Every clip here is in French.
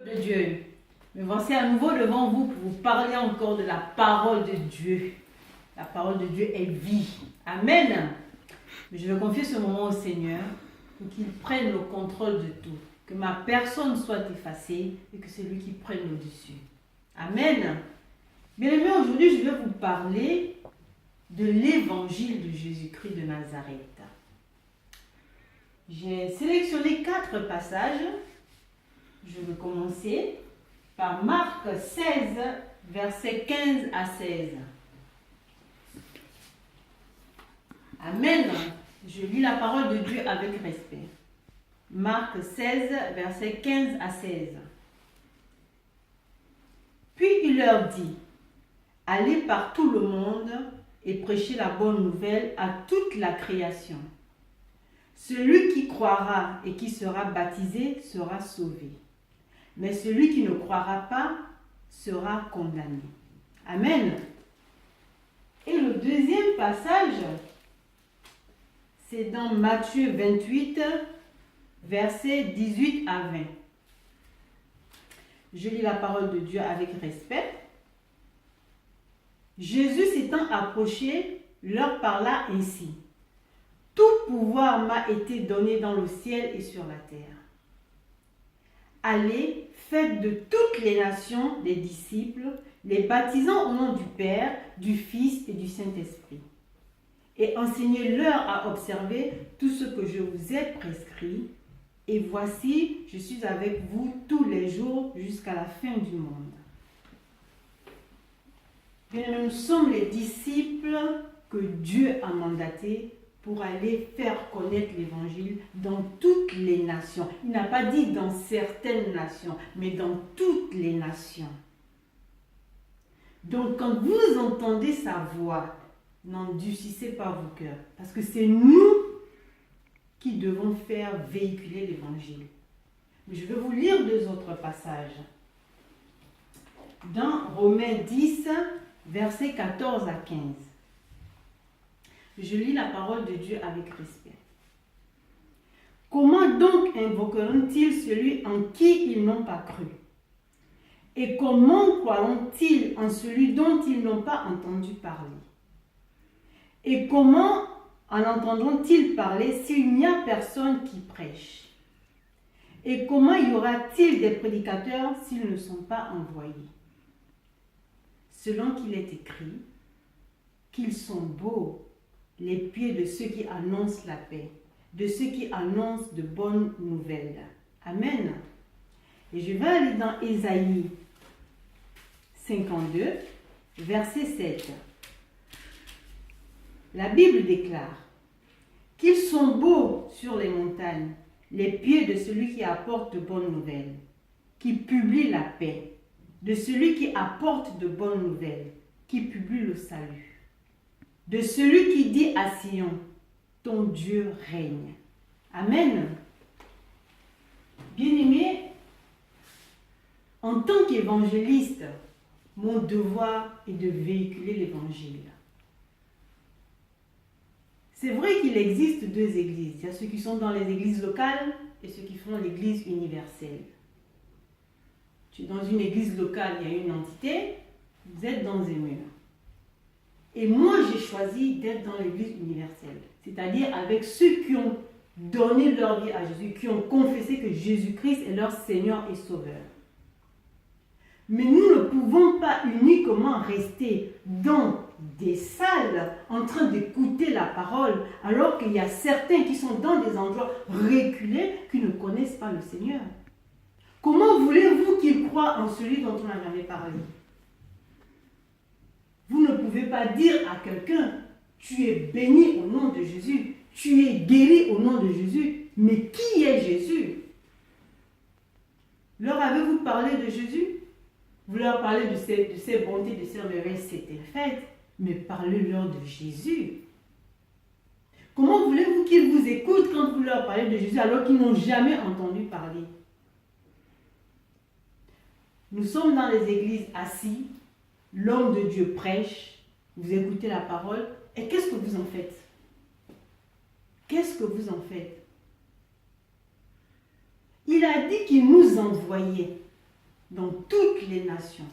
de Dieu. Me voici à nouveau devant vous pour vous parler encore de la parole de Dieu. La parole de Dieu est vie. Amen. Mais je vais confier ce moment au Seigneur pour qu'il prenne le contrôle de tout. Que ma personne soit effacée et que c'est lui qui prenne le dessus. Amen. Bien-aimés, aujourd'hui, je vais vous parler de l'évangile de Jésus-Christ de Nazareth. J'ai sélectionné 4 passages. Je vais commencer par Marc 16, versets 15 à 16. Amen. Je lis la parole de Dieu avec respect. Marc 16, versets 15 à 16. Puis il leur dit, « Allez par tout le monde et prêchez la bonne nouvelle à toute la création. Celui qui croira et qui sera baptisé sera sauvé. Mais celui qui ne croira pas sera condamné. » Amen. Et le deuxième passage, c'est dans Matthieu 28, versets 18 à 20. Je lis la parole de Dieu avec respect. Jésus s'étant approché, leur parla ainsi. « Tout pouvoir m'a été donné dans le ciel et sur la terre. Allez, faites de toutes les nations des disciples, les baptisant au nom du Père, du Fils et du Saint-Esprit. Et enseignez-leur à observer tout ce que je vous ai prescrit. Et voici, je suis avec vous tous les jours jusqu'à la fin du monde. » Bien, nous sommes les disciples que Dieu a mandatés pour aller faire connaître l'évangile dans toutes les nations. Il n'a pas dit dans certaines nations, mais dans toutes les nations. Donc, quand vous entendez sa voix, n'endurcissez pas vos cœurs, parce que c'est nous qui devons faire véhiculer l'évangile. Je vais vous lire 2 autres passages. Dans Romains 10, versets 14 à 15. Je lis la parole de Dieu avec respect. « Comment donc invoqueront-ils celui en qui ils n'ont pas cru? Et comment croiront-ils en celui dont ils n'ont pas entendu parler? Et comment en entendront-ils parler s'il n'y a personne qui prêche? Et comment y aura-t-il des prédicateurs s'ils ne sont pas envoyés? Selon qu'il est écrit, qu'ils sont beaux les pieds de ceux qui annoncent la paix, de ceux qui annoncent de bonnes nouvelles. » Amen. Et je vais aller dans Ésaïe 52, verset 7. La Bible déclare qu'ils sont beaux sur les montagnes, les pieds de celui qui apporte de bonnes nouvelles, qui publie la paix, de celui qui apporte de bonnes nouvelles, qui publie le salut, de celui qui dit à Sion, ton Dieu règne. Amen. Bien-aimés, en tant qu'évangéliste, mon devoir est de véhiculer l'évangile. C'est vrai qu'il existe 2 églises. Il y a ceux qui sont dans les églises locales et ceux qui font l'église universelle. Tu es dans une église locale, il y a une entité, vous êtes dans un mur. Et moi, j'ai choisi d'être dans l'église universelle, c'est-à-dire avec ceux qui ont donné leur vie à Jésus, qui ont confessé que Jésus-Christ est leur Seigneur et Sauveur. Mais nous ne pouvons pas uniquement rester dans des salles en train d'écouter la parole, alors qu'il y a certains qui sont dans des endroits reculés qui ne connaissent pas le Seigneur. Comment voulez-vous qu'ils croient en celui dont on n'a jamais parlé? Vous ne pouvez pas dire à quelqu'un, tu es béni au nom de Jésus, tu es guéri au nom de Jésus, mais qui est Jésus? Leur avez-vous parlé de Jésus? Vous leur parlez de ses bontés, de ses merveilles, c'est un fait, mais parlez-leur de Jésus. Comment voulez-vous qu'ils vous écoutent quand vous leur parlez de Jésus alors qu'ils n'ont jamais entendu parler? Nous sommes dans les églises assis, l'homme de Dieu prêche, vous écoutez la parole, et qu'est-ce que vous en faites? Qu'est-ce que vous en faites? Il a dit qu'il nous envoyait. dans toutes les nations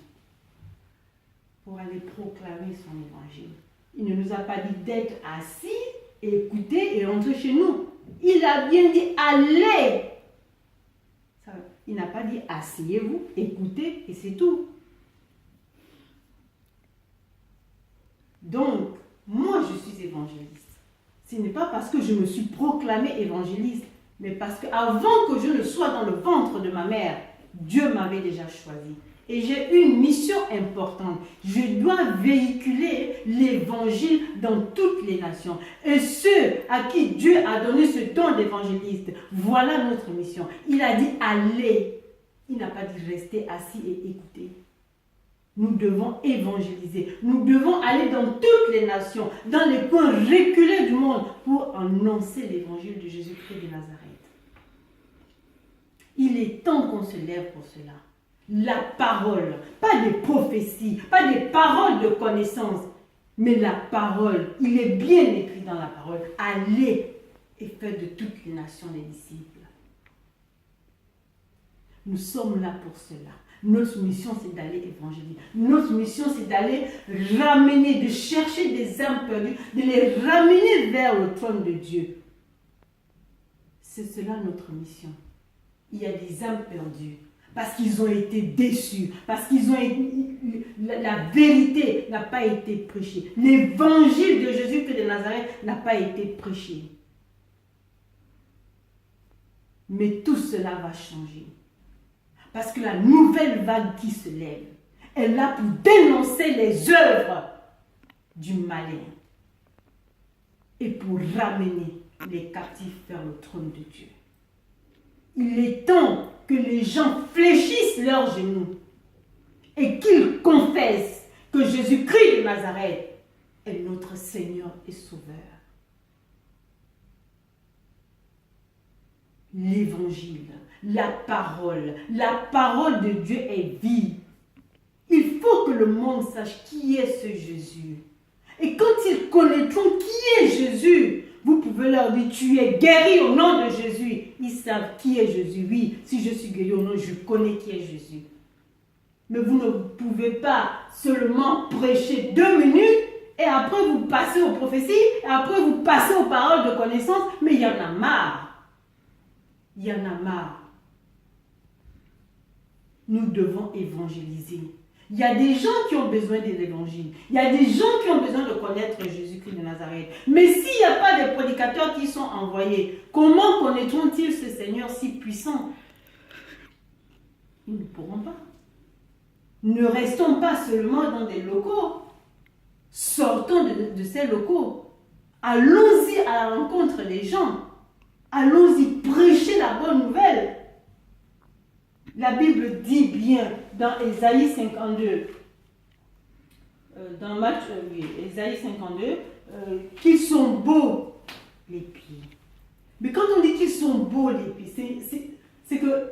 pour aller proclamer son évangile. Il ne nous a pas dit d'être assis, écouter et rentrer chez nous. Il a bien dit allez. Il n'a pas dit asseyez-vous, écoutez et c'est tout. Donc, moi je suis évangéliste. Ce n'est pas parce que je me suis proclamé évangéliste, mais parce qu'avant que je ne sois dans le ventre de ma mère, Dieu m'avait déjà choisi. Et j'ai une mission importante. Je dois véhiculer l'évangile dans toutes les nations. Et ceux à qui Dieu a donné ce don d'évangéliste, voilà notre mission. Il a dit allez. Il n'a pas dit rester assis et écouter. Nous devons évangéliser. Nous devons aller dans toutes les nations, dans les coins reculés du monde pour annoncer l'évangile de Jésus-Christ de Nazareth. Il est temps qu'on se lève pour cela. La parole, pas des prophéties, pas des paroles de connaissance, mais la parole. Il est bien écrit dans la parole. Allez et faites de toutes les nations des disciples. Nous sommes là pour cela. Notre mission, c'est d'aller évangéliser. Notre mission, c'est d'aller ramener, de chercher des âmes perdues, de les ramener vers le trône de Dieu. C'est cela notre mission. Il y a des âmes perdues parce qu'ils ont été déçus, parce qu'ils ont été, la vérité n'a pas été prêchée. L'évangile de Jésus-Christ de Nazareth n'a pas été prêché. Mais tout cela va changer. Parce que la nouvelle vague qui se lève est là pour dénoncer les œuvres du malin et pour ramener les captifs vers le trône de Dieu. Il est temps que les gens fléchissent leurs genoux et qu'ils confessent que Jésus-Christ de Nazareth est notre Seigneur et Sauveur. L'évangile, la parole de Dieu est vive. Il faut que le monde sache qui est ce Jésus. Et quand ils connaîtront qui est Jésus, vous pouvez leur dire, tu es guéri au nom de Jésus. Ils savent qui est Jésus. Oui, si je suis guéri au nom, je connais qui est Jésus. Mais vous ne pouvez pas seulement prêcher 2 minutes et après vous passez aux prophéties, et après vous passez aux paroles de connaissance, mais il y en a marre. Il y en a marre. Nous devons évangéliser. Il y a des gens qui ont besoin de l'évangile. Il y a des gens qui ont besoin de connaître Jésus-Christ de Nazareth. Mais s'il n'y a pas de prédicateurs qui sont envoyés, comment connaîtront-ils ce Seigneur si puissant? Ils ne pourront pas. Ne restons pas seulement dans des locaux. Sortons de ces locaux. Allons-y à la rencontre des gens. Allons-y prêcher la bonne nouvelle. La Bible dit bien dans Ésaïe 52, Ésaïe 52, qu'ils sont beaux les pieds. Mais quand on dit qu'ils sont beaux les pieds, c'est que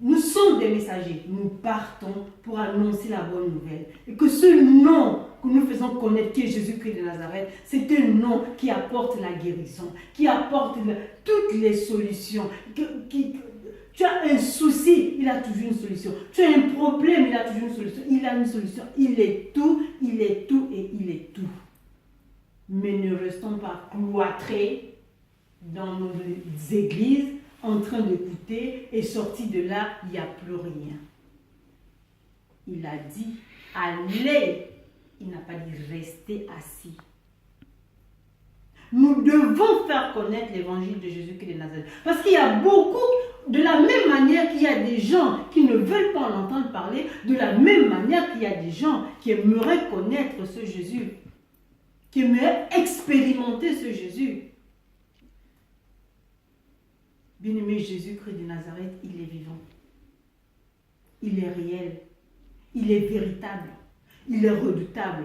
nous sommes des messagers. Nous partons pour annoncer la bonne nouvelle. Et que ce nom que nous faisons connaître, qui est Jésus-Christ de Nazareth, c'est un nom qui apporte la guérison, qui apporte toutes les solutions. Tu as un souci, il a toujours une solution. Tu as un problème, il a toujours une solution. Il a une solution. Il est tout et il est tout. Mais ne restons pas cloîtrés dans nos églises, en train d'écouter, et sortis de là, il n'y a plus rien. Il a dit, allez. Il n'a pas dit rester assis. Nous devons faire connaître l'évangile de Jésus-Christ de Nazareth. Parce qu'il y a beaucoup, de la même manière qu'il y a des gens qui ne veulent pas en entendre parler, de la même manière qu'il y a des gens qui aimeraient connaître ce Jésus, qui aimeraient expérimenter ce Jésus. Bien-aimé, Jésus-Christ de Nazareth, il est vivant. Il est réel. Il est véritable. Il est redoutable.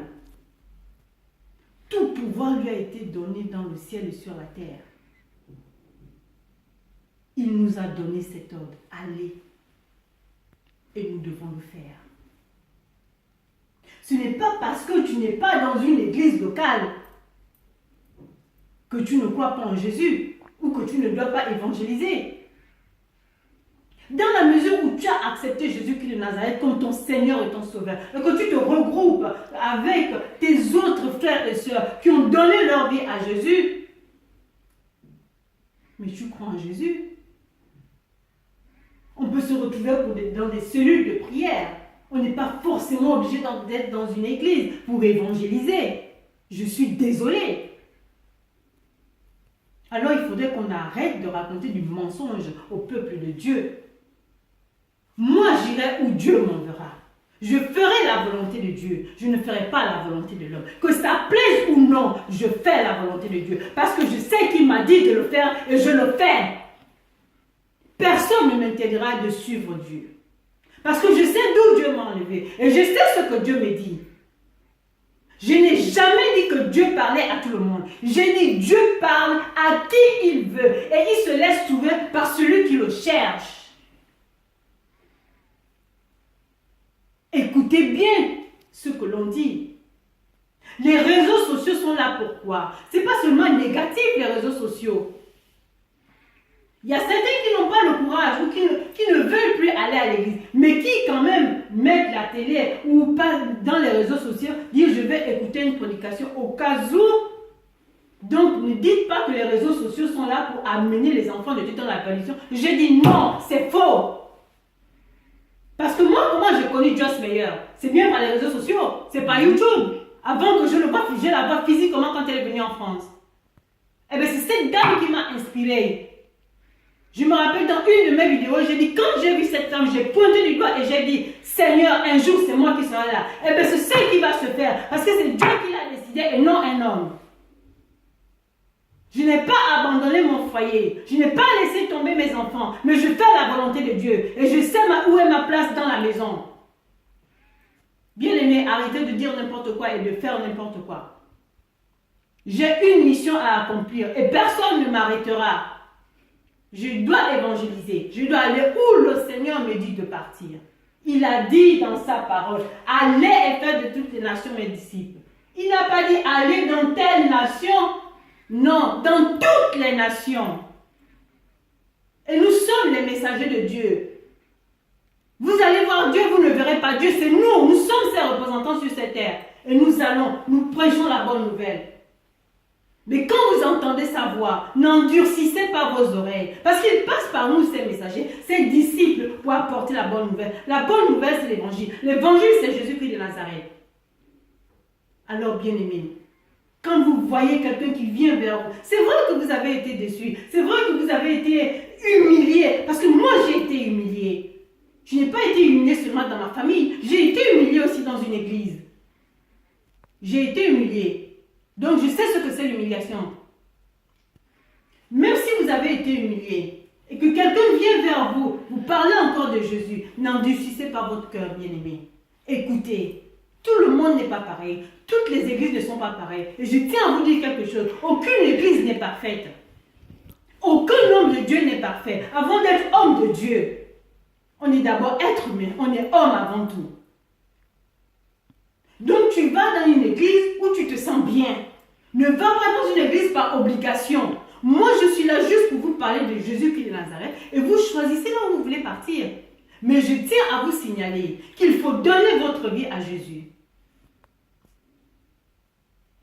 Tout pouvoir lui a été donné dans le ciel et sur la terre. Il nous a donné cet ordre. Allez. Et nous devons le faire. Ce n'est pas parce que tu n'es pas dans une église locale que tu ne crois pas en Jésus ou que tu ne dois pas évangéliser. Dans la mesure où tu as accepté Jésus-Christ de Nazareth comme ton Seigneur et ton Sauveur, et que tu te regroupes avec tes autres frères et sœurs qui ont donné leur vie à Jésus, mais tu crois en Jésus. On peut se retrouver dans des cellules de prière. On n'est pas forcément obligé d'être dans une église pour évangéliser. Je suis désolée. Alors il faudrait qu'on arrête de raconter du mensonge au peuple de Dieu. Moi, j'irai où Dieu m'enverra. Je ferai la volonté de Dieu. Je ne ferai pas la volonté de l'homme. Que ça plaise ou non, je fais la volonté de Dieu. Parce que je sais qu'il m'a dit de le faire et je le fais. Personne ne m'interdira de suivre Dieu. Parce que je sais d'où Dieu m'a enlevé. Et je sais ce que Dieu me dit. Je n'ai jamais dit que Dieu parlait à tout le monde. J'ai dit Dieu parle à qui il veut. Et il se laisse trouver par celui qui le cherche. Écoutez bien ce que l'on dit. Les réseaux sociaux sont là pour quoi? Ce n'est pas seulement négatif les réseaux sociaux. Il y a certains qui n'ont pas le courage ou qui ne veulent plus aller à l'église, mais qui quand même mettent la télé ou pas dans les réseaux sociaux, dire je vais écouter une prédication au cas où. Donc ne dites pas que les réseaux sociaux sont là pour amener les enfants de Dieu dans la perdition. Je dis non, c'est faux. Parce que moi, comment j'ai connu Joss Meyer? C'est bien par les réseaux sociaux, c'est par YouTube. Avant que je le vois, je la vois physiquement quand elle est venue en France. Eh bien, c'est cette dame qui m'a inspirée. Je me rappelle dans une de mes vidéos, j'ai dit, quand j'ai vu cette femme, j'ai pointé du doigt et j'ai dit, Seigneur, un jour c'est moi qui serai là. Eh bien, c'est ce qui va se faire, parce que c'est Dieu qui l'a décidé et non un homme. Je n'ai pas abandonné mon foyer, je n'ai pas laissé tomber mes enfants, mais je fais la volonté de Dieu et je sais où est ma place dans la maison. Bien-aimés, arrêtez de dire n'importe quoi et de faire n'importe quoi. J'ai une mission à accomplir et personne ne m'arrêtera. Je dois évangéliser. Je dois aller où le Seigneur me dit de partir. Il a dit dans sa parole, allez et faites de toutes les nations mes disciples. Il n'a pas dit allez dans telle nation. Non, dans toutes les nations. Et nous sommes les messagers de Dieu. Vous allez voir Dieu, vous ne verrez pas Dieu. C'est nous, nous sommes ses représentants sur cette terre. Et nous prêchons la bonne nouvelle. Mais quand vous entendez sa voix, n'endurcissez pas vos oreilles. Parce qu'il passe par nous, ces messagers, ces disciples, pour apporter la bonne nouvelle. La bonne nouvelle, c'est l'évangile. L'évangile, c'est Jésus-Christ de Nazareth. Alors, bien-aimés, quand vous voyez quelqu'un qui vient vers vous, c'est vrai que vous avez été déçus. C'est vrai que vous avez été humiliés. Parce que moi, j'ai été humilié. Je n'ai pas été humilié seulement dans ma famille. J'ai été humilié aussi dans une église. J'ai été humilié. Donc, je sais ce que c'est l'humiliation. Même si vous avez été humilié et que quelqu'un vient vers vous, vous parlez encore de Jésus, n'endurcissez pas votre cœur, bien-aimé. Écoutez, tout le monde n'est pas pareil. Toutes les églises ne sont pas pareilles. Et je tiens à vous dire quelque chose. Aucune église n'est parfaite. Aucun homme de Dieu n'est parfait. Avant d'être homme de Dieu, on est d'abord être humain. On est homme avant tout. Donc tu vas dans une église où tu te sens bien. Ne va pas dans une église par obligation. Moi, je suis là juste pour vous parler de Jésus-Christ de Nazareth et vous choisissez là où vous voulez partir. Mais je tiens à vous signaler qu'il faut donner votre vie à Jésus.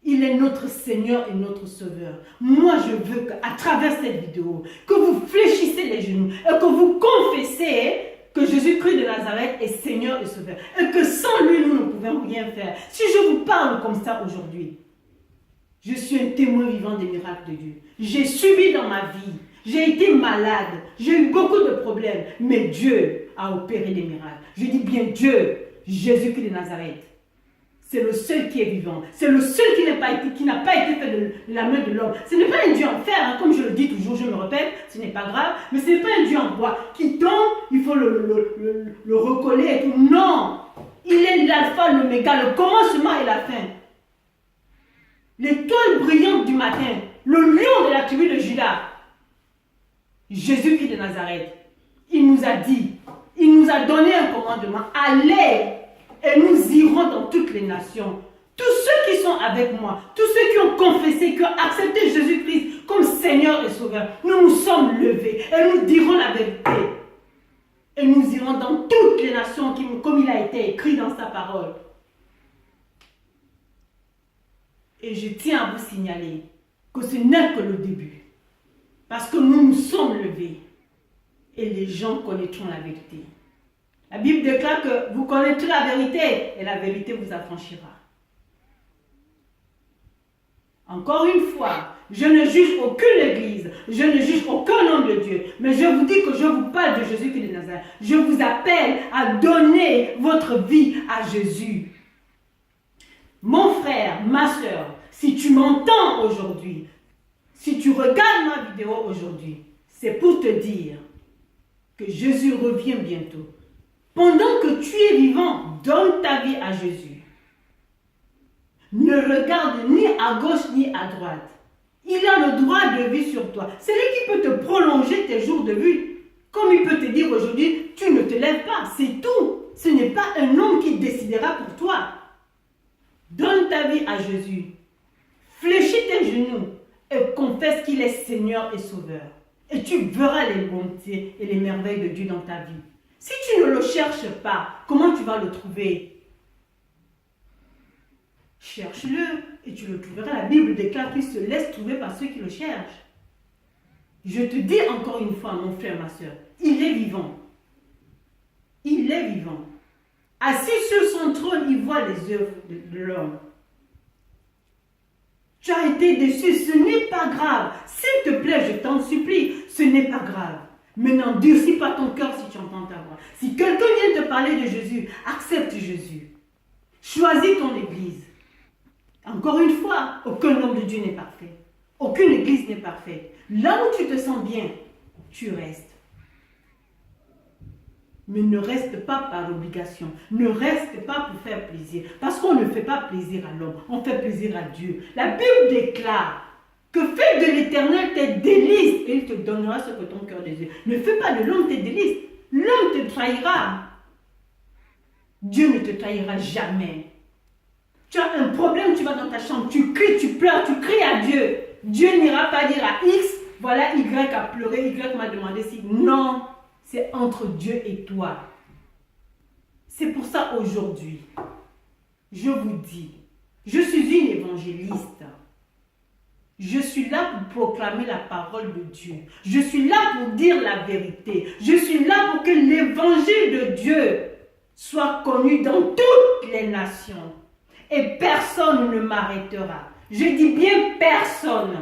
Il est notre Seigneur et notre Sauveur. Moi, je veux qu'à travers cette vidéo, que vous fléchissez les genoux et que vous confessez que Jésus-Christ de Nazareth est Seigneur et Sauveur. Et que sans lui, nous ne pouvons rien faire. Si je vous parle comme ça aujourd'hui, je suis un témoin vivant des miracles de Dieu. J'ai subi dans ma vie. J'ai été malade. J'ai eu beaucoup de problèmes. Mais Dieu a opéré des miracles. Je dis bien Dieu, Jésus-Christ de Nazareth. C'est le seul qui est vivant. C'est le seul qui n'a pas été fait de la main de l'homme. Ce n'est pas un Dieu en fer, hein, comme je le dis toujours, je me répète, ce n'est pas grave. Mais ce n'est pas un Dieu en bois qui tombe, il faut le recoller et tout. Non! Il est l'alpha, l'oméga, le commencement et la fin. L'étoile brillante du matin, le lion de la tribu de Juda. Jésus-Christ de Nazareth. Il nous a dit, il nous a donné un commandement. Allez! Et nous irons dans toutes les nations. Tous ceux qui sont avec moi, tous ceux qui ont confessé, qui ont accepté Jésus-Christ comme Seigneur et Sauveur, nous nous sommes levés et nous dirons la vérité. Et nous irons dans toutes les nations comme il a été écrit dans sa parole. Et je tiens à vous signaler que ce n'est que le début. Parce que nous nous sommes levés et les gens connaîtront la vérité. La Bible déclare que vous connaîtrez la vérité et la vérité vous affranchira. Encore une fois, je ne juge aucune église, je ne juge aucun homme de Dieu, mais je vous dis que je vous parle de Jésus-Christ de Nazareth. Je vous appelle à donner votre vie à Jésus. Mon frère, ma soeur, si tu m'entends aujourd'hui, si tu regardes ma vidéo aujourd'hui, c'est pour te dire que Jésus revient bientôt. Pendant que tu es vivant, donne ta vie à Jésus. Ne regarde ni à gauche ni à droite. Il a le droit de vie sur toi. C'est lui qui peut te prolonger tes jours de vie. Comme il peut te dire aujourd'hui, tu ne te lèves pas. C'est tout. Ce n'est pas un homme qui décidera pour toi. Donne ta vie à Jésus. Fléchis tes genoux et confesse qu'il est Seigneur et Sauveur. Et tu verras les bontés et les merveilles de Dieu dans ta vie. Si tu ne le cherches pas, comment tu vas le trouver? Cherche-le et tu le trouveras. La Bible déclare qu'il se laisse trouver par ceux qui le cherchent. Je te dis encore une fois, mon frère, ma soeur, il est vivant. Il est vivant. Assis sur son trône, il voit les œuvres de l'homme. Tu as été déçu, ce n'est pas grave. S'il te plaît, je t'en supplie, ce n'est pas grave. Mais n'endurcis pas ton cœur si tu entends ta voix. Si quelqu'un vient te parler de Jésus, accepte Jésus. Choisis ton église. Encore une fois, aucun homme de Dieu n'est parfait. Aucune église n'est parfaite. Là où tu te sens bien, tu restes. Mais ne reste pas par obligation. Ne reste pas pour faire plaisir. Parce qu'on ne fait pas plaisir à l'homme. On fait plaisir à Dieu. La Bible déclare que fais de l'Éternel tes délices et il te donnera ce que ton cœur désire. Ne fais pas de l'homme tes délices. L'homme te trahira. Dieu ne te trahira jamais. Tu as un problème, tu vas dans ta chambre, tu cries, tu pleures, tu cries à Dieu. Dieu n'ira pas dire à X, voilà Y a pleuré, Y m'a demandé si. Non, c'est entre Dieu et toi. C'est pour ça aujourd'hui, je vous dis, je suis une évangéliste. Je suis là pour proclamer la parole de Dieu. Je suis là pour dire la vérité. Je suis là pour que l'évangile de Dieu soit connu dans toutes les nations. Et personne ne m'arrêtera. Je dis bien personne.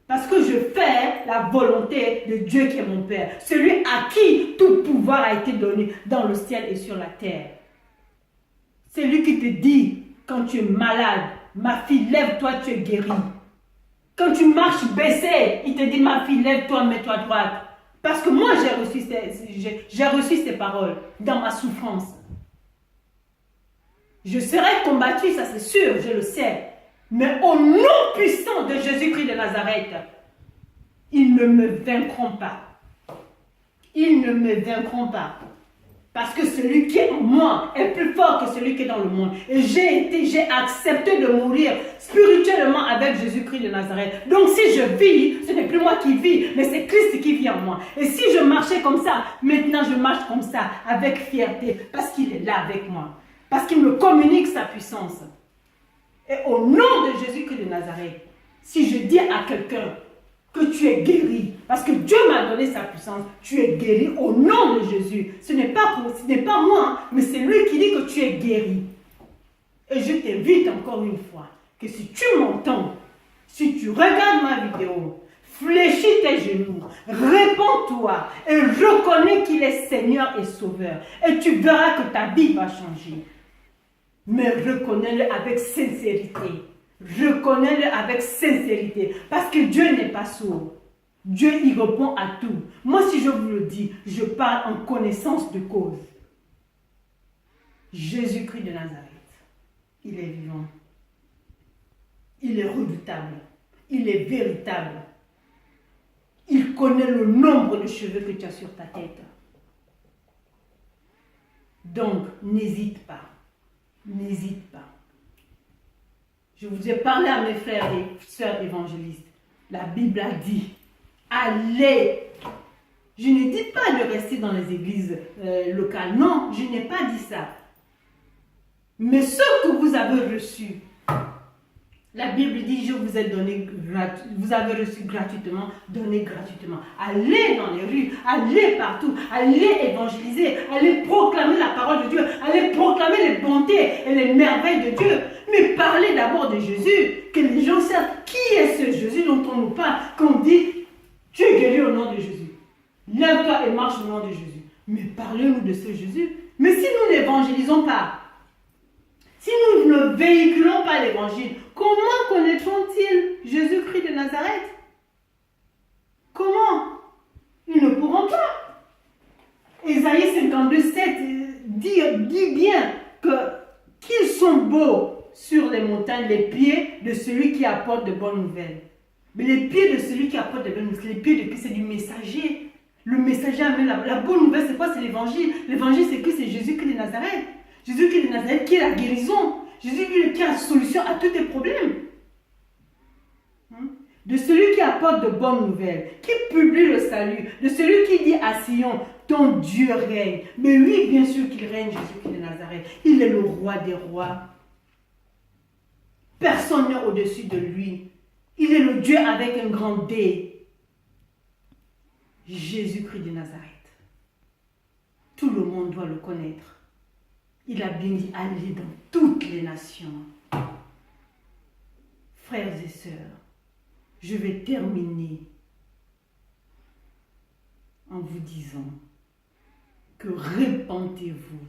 Parce que je fais la volonté de Dieu qui est mon Père. Celui à qui tout pouvoir a été donné dans le ciel et sur la terre. C'est lui qui te dit, quand tu es malade, ma fille, lève-toi, tu es guérie. Quand tu marches baissé, il te dit, ma fille, lève-toi, mets-toi droite. Parce que moi, j'ai reçu ces paroles dans ma souffrance. Je serai combattu, ça c'est sûr, je le sais. Mais au nom puissant de Jésus-Christ de Nazareth, ils ne me vaincront pas. Ils ne me vaincront pas. Parce que celui qui est en moi est plus fort que celui qui est dans le monde. Et j'ai accepté de mourir spirituellement avec Jésus-Christ de Nazareth. Donc si je vis, ce n'est plus moi qui vis, mais c'est Christ qui vit en moi. Et si je marchais comme ça, maintenant je marche comme ça, avec fierté, parce qu'il est là avec moi. Parce qu'il me communique sa puissance. Et au nom de Jésus-Christ de Nazareth, si je dis à quelqu'un que tu es guéri, parce que Dieu m'a donné sa puissance, tu es guéri au nom de Jésus. Ce n'est pas moi, mais c'est lui qui dit que tu es guéri. Et je t'invite encore une fois, que si tu m'entends, si tu regardes ma vidéo, fléchis tes genoux, réponds-toi et reconnais qu'il est Seigneur et Sauveur. Et tu verras que ta vie va changer. Mais reconnais-le avec sincérité. Reconnais-le avec sincérité. Parce que Dieu n'est pas sourd. Dieu y répond à tout. Moi, si je vous le dis, je parle en connaissance de cause. Jésus-Christ de Nazareth, il est vivant. Il est redoutable. Il est véritable. Il connaît le nombre de cheveux que tu as sur ta tête. Donc, n'hésite pas. N'hésite pas. Je vous ai parlé à mes frères et sœurs évangélistes. La Bible a dit, allez Je ne dis pas de rester dans les églises locales. Non, je n'ai pas dit ça. Mais ce que vous avez reçu, la Bible dit, je vous ai donné, vous avez reçu gratuitement, donné gratuitement. Allez dans les rues, allez partout, allez évangéliser, allez proclamer la parole de Dieu, allez proclamer les bontés et les merveilles de Dieu. Mais parlez d'abord de Jésus, que les gens savent qui est ce Jésus dont on nous parle, qu'on dit, tu es guéri au nom de Jésus. Lève-toi et marche au nom de Jésus. Mais parlez-nous de ce Jésus. Mais si nous n'évangélisons pas, si nous ne véhiculons pas l'évangile, comment connaîtront-ils Jésus-Christ de Nazareth? Comment? Ils ne pourront pas. Ésaïe 52:7 dit bien qu'ils sont beaux sur les montagnes, les pieds de celui qui apporte de bonnes nouvelles. Mais les pieds de celui qui apporte de bonnes nouvelles, les pieds de qui? C'est du messager. Le messager amène la bonne nouvelle, c'est quoi? C'est l'évangile. L'évangile, c'est que c'est Jésus-Christ de Nazareth. Jésus-Christ de Nazareth qui est la guérison. Jésus-Christ qui a la solution à tous tes problèmes. De celui qui apporte de bonnes nouvelles, qui publie le salut, de celui qui dit à Sion, ton Dieu règne. Mais oui, bien sûr qu'il règne, Jésus-Christ de Nazareth. Il est le roi des rois. Personne n'est au-dessus de lui. Il est le Dieu avec un grand D. Jésus-Christ de Nazareth. Tout le monde doit le connaître. Il a bien dit, allez dans toutes les nations. Frères et sœurs, je vais terminer en vous disant que répentez-vous,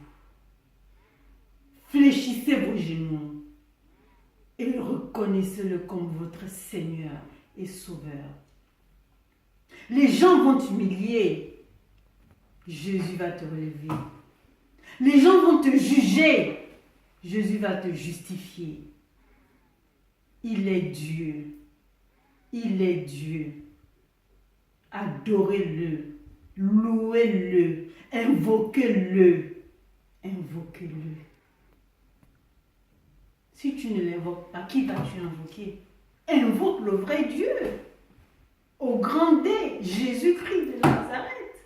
fléchissez vos genoux et reconnaissez-le comme votre Seigneur et Sauveur. Les gens vont t'humilier, Jésus va te relever. Les gens vont te juger, Jésus va te justifier. Il est Dieu. Il est Dieu. Adorez-le, louez-le, invoquez-le, invoquez-le. Si tu ne l'invoques pas, qui vas-tu invoquer? Invoque le vrai Dieu, au grand D, Jésus-Christ de Nazareth.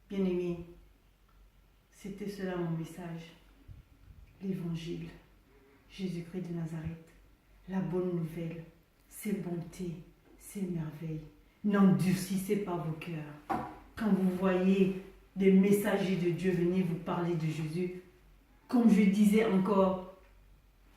Bien-aimés, c'était cela mon message. L'évangile, Jésus-Christ de Nazareth, la bonne nouvelle, ses bontés, ses merveilles. N'endurcissez pas vos cœurs. Quand vous voyez des messagers de Dieu venir vous parler de Jésus, comme je disais encore,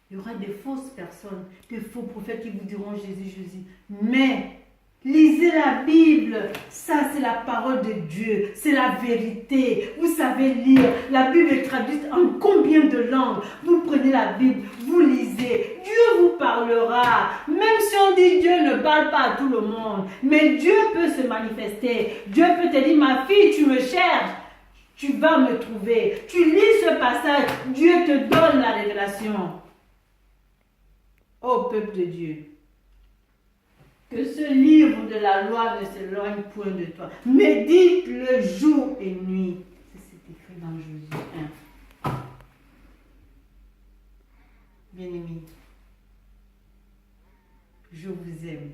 il y aura des fausses personnes, des faux prophètes qui vous diront Jésus, Jésus. Mais lisez la Bible, ça c'est la parole de Dieu, c'est la vérité. Vous savez lire, la Bible est traduite en combien de langues? Vous prenez la Bible, vous lisez, Dieu vous parlera. Même si on dit Dieu ne parle pas à tout le monde, mais Dieu peut se manifester. Dieu peut te dire, ma fille, tu me cherches, tu vas me trouver. Tu lis ce passage, Dieu te donne la révélation. Ô peuple de Dieu, que ce livre de la loi ne s'éloigne point de toi. Médite-le jour et nuit. C'est écrit dans Josué 1. Bien-aimés, je vous aime.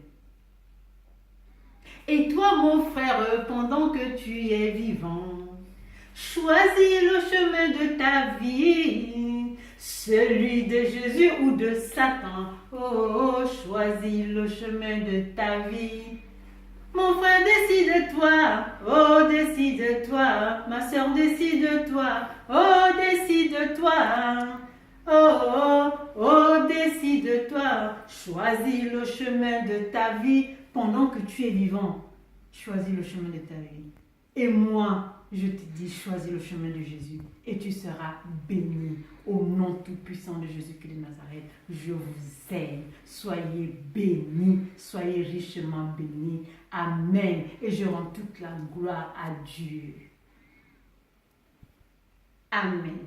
Et toi, mon frère, pendant que tu es vivant, choisis le chemin de ta vie, celui de Jésus ou de Satan. Oh, choisis le chemin de ta vie. Mon frère, décide-toi. Oh, décide-toi. Ma soeur, décide-toi. Oh, décide-toi. Oh, oh, oh, décide-toi. Choisis le chemin de ta vie pendant que tu es vivant. Choisis le chemin de ta vie. Et moi, je te dis, choisis le chemin de Jésus et tu seras béni au nom tout-puissant de Jésus-Christ de Nazareth. Je vous aime. Soyez bénis, soyez richement bénis. Amen. Et je rends toute la gloire à Dieu. Amen.